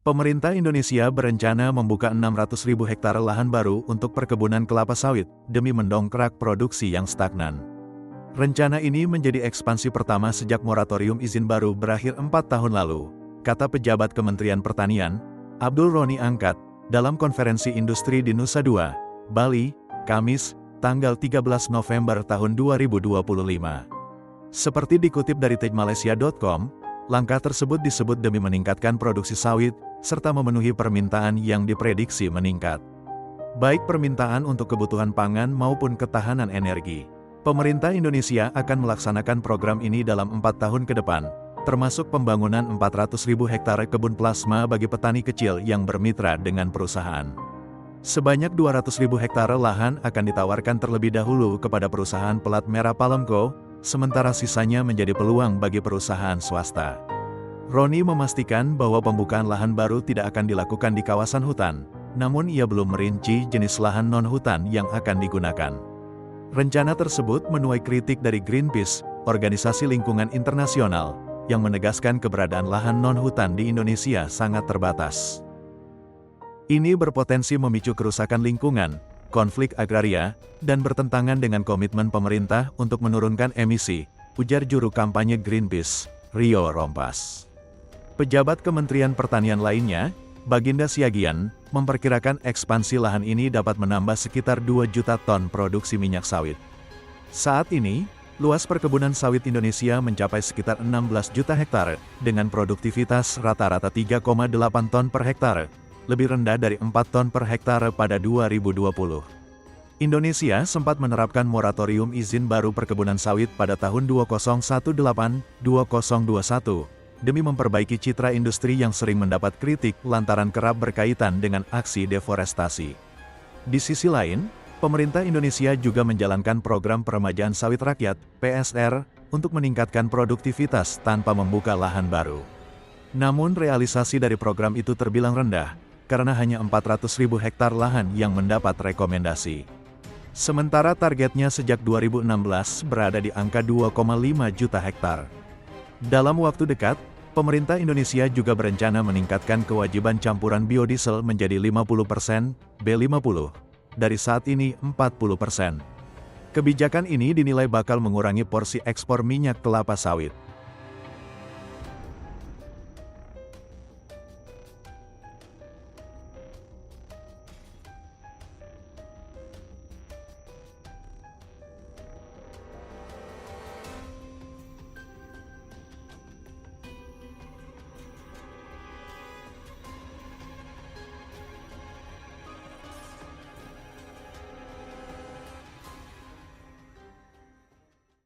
Pemerintah Indonesia berencana membuka 600.000 hektar lahan baru untuk perkebunan kelapa sawit, demi mendongkrak produksi yang stagnan. Rencana ini menjadi ekspansi pertama sejak moratorium izin baru berakhir 4 tahun lalu, kata pejabat Kementerian Pertanian, Abdul Roni Angkat, dalam konferensi industri di Nusa Dua, Bali, Kamis, tanggal 13 November tahun 2025. Seperti dikutip dari tejmalaysia.com, langkah tersebut disebut demi meningkatkan produksi sawit, serta memenuhi permintaan yang diprediksi meningkat. Baik permintaan untuk kebutuhan pangan maupun ketahanan energi. Pemerintah Indonesia akan melaksanakan program ini dalam 4 tahun ke depan, termasuk pembangunan 400.000 hektar kebun plasma bagi petani kecil yang bermitra dengan perusahaan. Sebanyak 200.000 hektar lahan akan ditawarkan terlebih dahulu kepada perusahaan pelat merah Palmco, sementara sisanya menjadi peluang bagi perusahaan swasta. Roni memastikan bahwa pembukaan lahan baru tidak akan dilakukan di kawasan hutan, namun ia belum merinci jenis lahan non-hutan yang akan digunakan. Rencana tersebut menuai kritik dari Greenpeace, organisasi lingkungan internasional, yang menegaskan keberadaan lahan non-hutan di Indonesia sangat terbatas. Ini berpotensi memicu kerusakan lingkungan, konflik agraria, dan bertentangan dengan komitmen pemerintah untuk menurunkan emisi, ujar juru kampanye Greenpeace, Rio Rompas. Pejabat Kementerian Pertanian lainnya, Baginda Siagian, memperkirakan ekspansi lahan ini dapat menambah sekitar 2 juta ton produksi minyak sawit. Saat ini, luas perkebunan sawit Indonesia mencapai sekitar 16 juta hektar, dengan produktivitas rata-rata 3,8 ton per hektar, lebih rendah dari 4 ton per hektar pada 2020. Indonesia sempat menerapkan moratorium izin baru perkebunan sawit pada tahun 2018-2021, demi memperbaiki citra industri yang sering mendapat kritik lantaran kerap berkaitan dengan aksi deforestasi. Di sisi lain, pemerintah Indonesia juga menjalankan program peremajaan sawit rakyat, PSR, untuk meningkatkan produktivitas tanpa membuka lahan baru. Namun realisasi dari program itu terbilang rendah, karena hanya 400.000 hektar lahan yang mendapat rekomendasi. Sementara targetnya sejak 2016 berada di angka 2,5 juta hektar. Dalam waktu dekat, pemerintah Indonesia juga berencana meningkatkan kewajiban campuran biodiesel menjadi 50% B50, dari saat ini 40%. Kebijakan ini dinilai bakal mengurangi porsi ekspor minyak kelapa sawit.